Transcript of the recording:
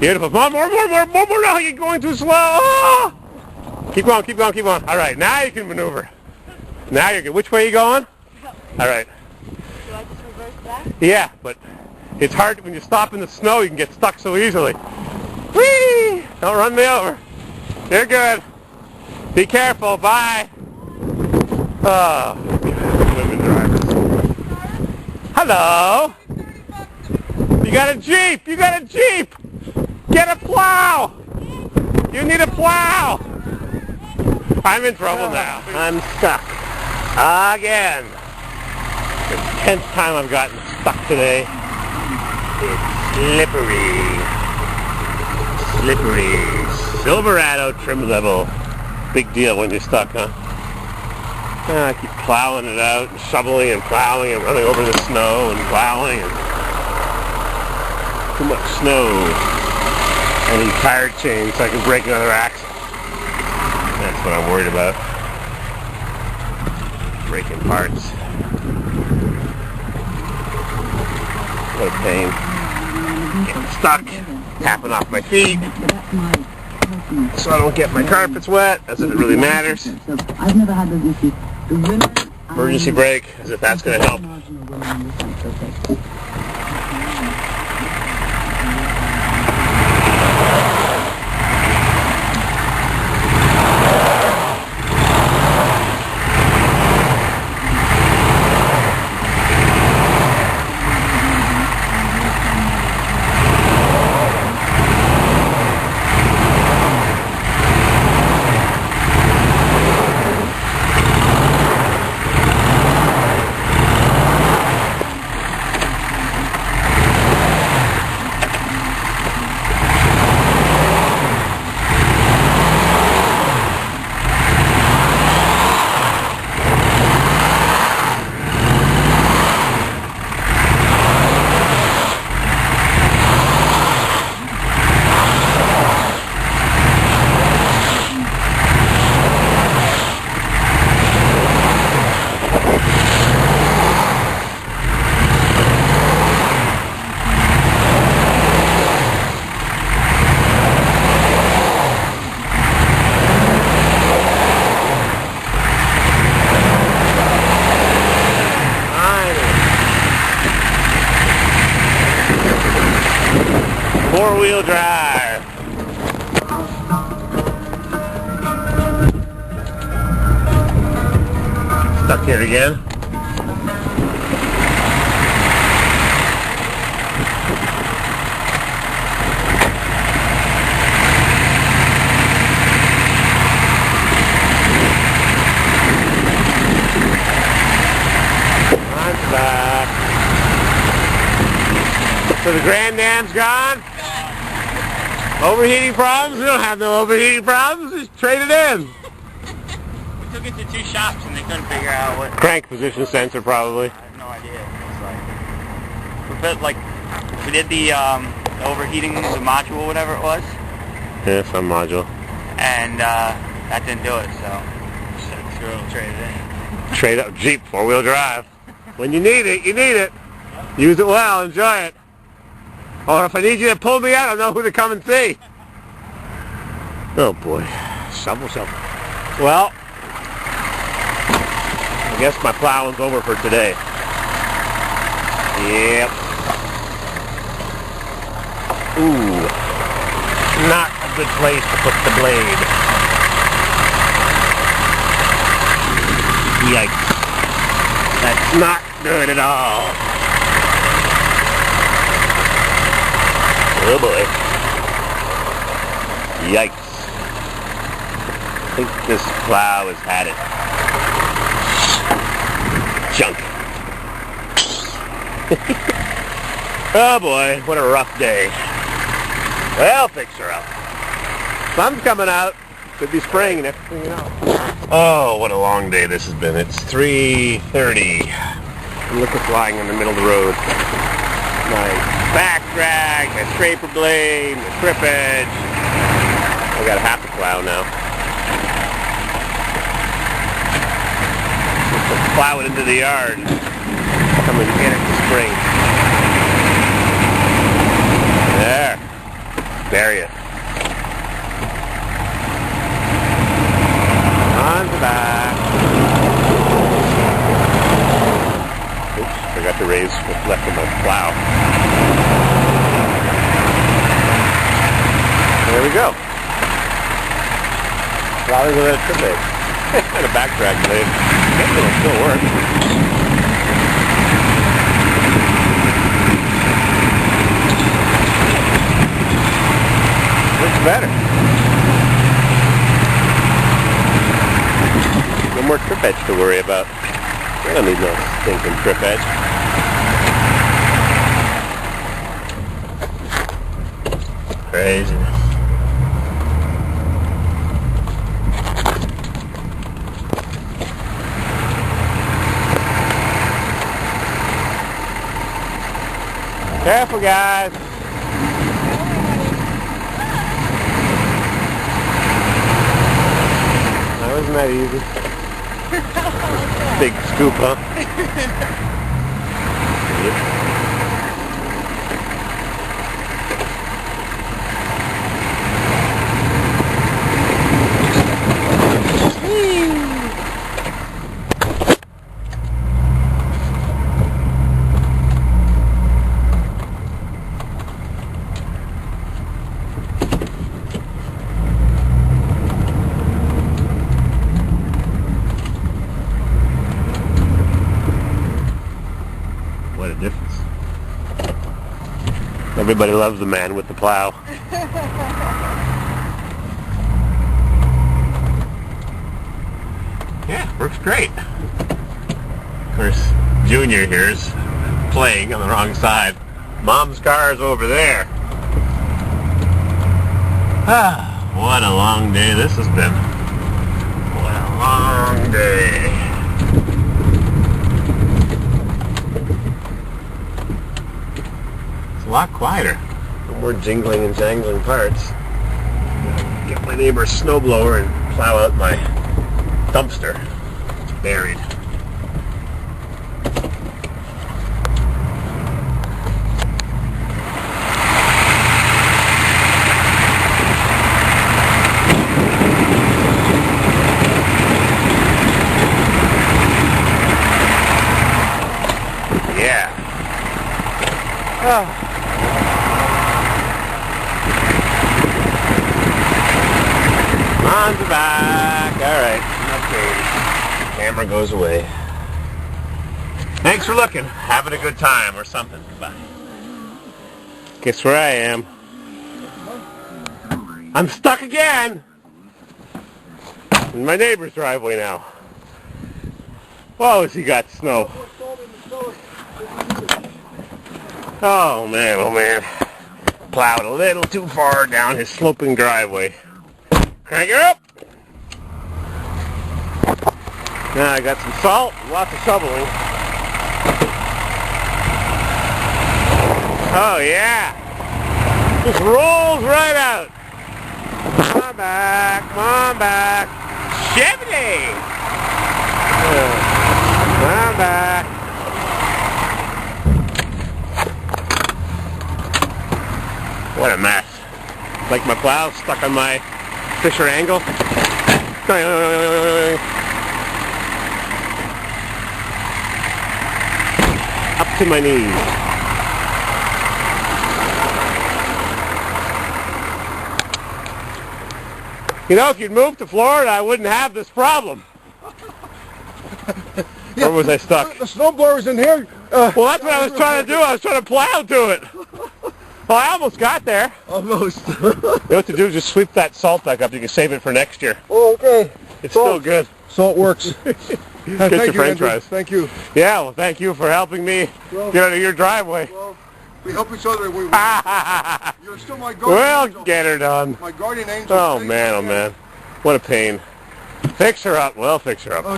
Beautiful. More. No, you're going too slow. Oh! Keep going. All right, now you can maneuver. Now you're good. Which way are you going? All right. Do I just reverse back? Yeah, but it's hard when you stop in the snow. You can get stuck so easily. Whee! Don't run me over. You're good. Be careful. Bye. Oh, women drivers. Hello. You got a Jeep. Get a plow. You need a plow. I'm in trouble now. I'm stuck. Again. The 10th time I've gotten stuck today. It's slippery. Silverado trim level. Big deal when you're stuck, huh? I keep plowing it out, and shoveling and plowing and running over the snow and plowing. And too much snow. I need tire chains so I can break another axle. That's what I'm worried about. Breaking parts. What a pain. Getting stuck. Tapping off my feet. So I don't get my carpets wet, as if it really matters. I've never had those issues. Emergency brake, as if that's going to help. Four-wheel drive. Stuck here again. I'm back. So the Grand Dam's gone? Overheating problems? We don't have no overheating problems. Just trade it in. We took it to 2 shops and they couldn't figure out what... Crank position sensor, probably. I have no idea. It was like... We did the overheating, the module, whatever it was. Yeah, some module. And that didn't do it, so... Screw it, trade it in. Trade up Jeep, 4-wheel drive. When you need it, you need it. Use it well, enjoy it. Or if I need you to pull me out, I'll know who to come and see. Oh boy. Shovel. Well, I guess my plowing's over for today. Yep. Ooh. Not a good place to put the blade. Yikes. That's not good at all. Oh boy. Yikes. I think this plow has had it. Junk. Oh boy, what a rough day. Well, fix her up. Sun's coming out. Could be spring next thing you know. Oh, what a long day this has been. It's 3:30. And look what's lying in the middle of the road. My back drag, my scraper blade, my strip edge. I got a half a plow now. Just plow it into the yard. Come and get it in the spring. There. area. On the back. Oops, forgot to raise what's left of my plow. There we go. Plowing with a trip edge. And a backtrack blade. Maybe it'll still work. Looks better. No more trip edge to worry about. I don't need no stinking trip edge. Craziness. Careful, guys. That wasn't that easy. Big scoop, huh? Yep. What a difference. Everybody loves the man with the plow. Yeah, works great. Of course, Junior here's playing on the wrong side. Mom's car is over there. Ah, what a long day this has been. What a long day. A lot quieter. No more jingling and jangling parts. Get my neighbor's snowblower and plow out my dumpster. It's buried. Yeah. Oh. On the back. Alright. Okay. Camera goes away. Thanks for looking. Having a good time or something. Bye. Guess where I am? I'm stuck again! In my neighbor's driveway now. Oh, has he got snow? Oh man. Plowed a little too far down his sloping driveway. Crank her up! Now I got some salt, lots of shoveling. Oh yeah! Just rolls right out. Come on back, come on back. Chevy! Come on back. What a mess. Like my plow stuck on my Fisher angle. Up to my knees. You know, if you'd moved to Florida, I wouldn't have this problem. Where was I stuck? The snowblower's in here. Well, that's what I was trying to do. I was trying to plow to it. Well, I almost got there. Almost. You know what to do is just sweep that salt back up. You can save it for next year. Oh, okay. It's still good. Salt works. Get Thank your you, french Andrew. fries. Thank you. Yeah, well, thank you for helping me get out of your driveway. Well, we help each other. You're still my guardian We'll angel. get her done. My guardian angel. Oh, man, oh, man. What a pain. Fix her up. Well, fix her up.